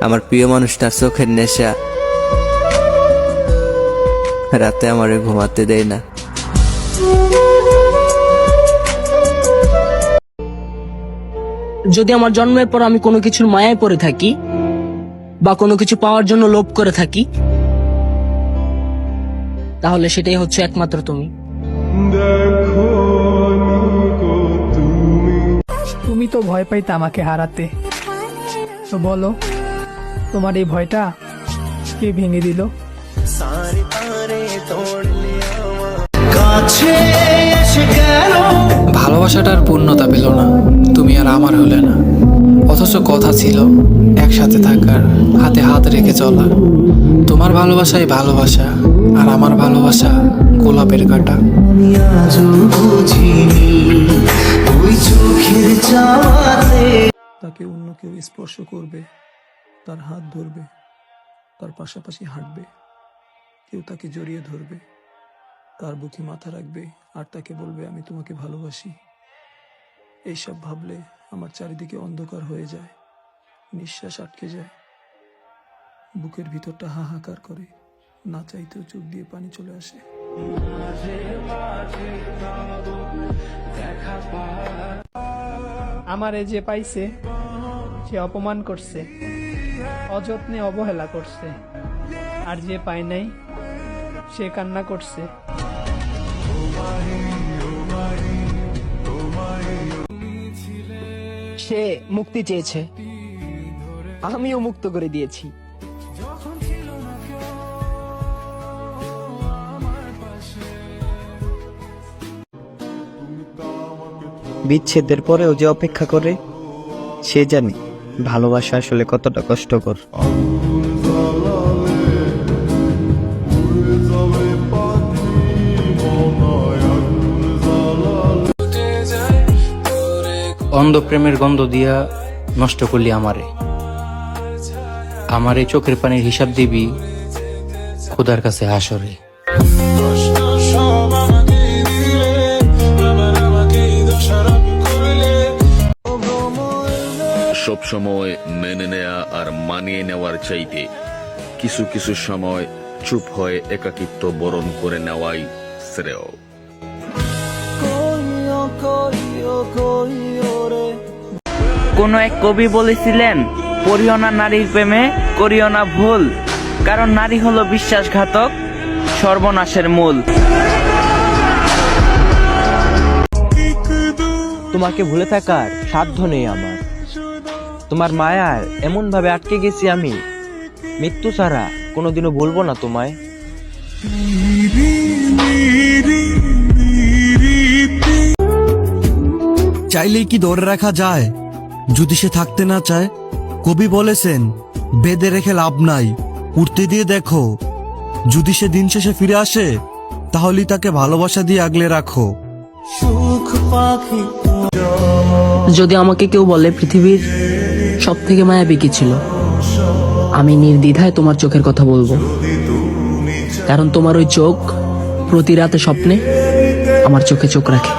আমার প্রিয় মানুষটার চোখের নেশা রাতে আমারে ঘুমাতে দেয় না। যদি আমার জন্মের পর আমি কোনো কিছুর মায়ায় পড়ে থাকি বা কোনো কিছু পাওয়ার জন্য লোভ করে থাকি, তাহলে সেটাই হচ্ছে একমাত্র তুমি। তুমি তো ভয় পাইতে আমাকে হারাতে, তো বলো তোমার এই ভয়টা কে ভেঙে দিল? ভালোবাসাটার পূর্ণতা পেল না, তুমি আর আমার হলে না। অথচ কথা ছিল একসাথে থাকার, হাতে হাত রেখে চলা। তোমার ভালোবাসাই ভালোবাসা, আর আমার ভালোবাসা গোলাপের কাঁটা। তাকে অন্য কেউ স্পর্শ করবে, তার হাত ধরবে, তার পাশাপাশি হাঁটবে, কেউ তাকে জড়িয়ে ধরবে, তার বুকে মাথা রাখবে আর তাকে বলবে আমি তোমাকে ভালোবাসি। এইসব ভাবলে আমার চারিদিকে অন্ধকার হয়ে যায়, নিঃশ্বাস আটকে যায়, বুকের ভিতরটা হাহাকার করে, না চাইতেও চোখ দিয়ে পানি চলে আসে। আমারে যে পাইছে সে অপমান করছে, অযত্নে অবহেলা করছে, আর যে পায় নাই সে কান্না করছে। সে মুক্তি চেয়েছে, আমিও মুক্ত করে দিয়েছি। বিচ্ছেদের পরেও যে অপেক্ষা করে সে জানে ভালোবাসা আসলে কতটা কষ্টকর। অন্ধ প্রেমের গন্ধ দিয়া নষ্ট করলি আমারে। আমার এই চোখের পানির হিসাব দিবি খোদার কাছে হাসরে। সবসময় মেনে নেয়া আর মানিয়ে নেওয়ার চাইতে কিছু কিছু সময় চুপ হয়ে একাকিত্ব বরণ করে নেওয়াই শ্রেয়। কোন এক কবি বলেছিলেন, পড়িও না নারীর প্রেমে, করিও না ভুল, কারণ নারী হলো বিশ্বাসঘাতক, সর্বনাশের মূল। তোমাকে ভুলে থাকার সাধ্য নেই আমার, তোমার মায়ার এমন ভাবে আটকে গেছি আমি, মৃত্যু ছাড়া কোনোদিনও ভুলবো না তোমায়। চাইলেই কি ধরে রাখা যায় যদি সে থাকতে না চায়? কবি বলেছেন বেঁধে রেখে লাভ নাই, উঠতে দিয়ে দেখো। যদি সে দিন শেষে ফিরে আসে তাহলেই তাকে ভালোবাসা দিয়ে আগলে রাখো। যদি আমাকে কেউ বলে পৃথিবীর সব থেকে মায়াবী কি ছিল, আমি নির্দ্বিধায় তোমার চোখের কথা বলবো, কারণ তোমার ওই চোখ প্রতি রাতে স্বপ্নে আমার চোখে চোখ রাখে।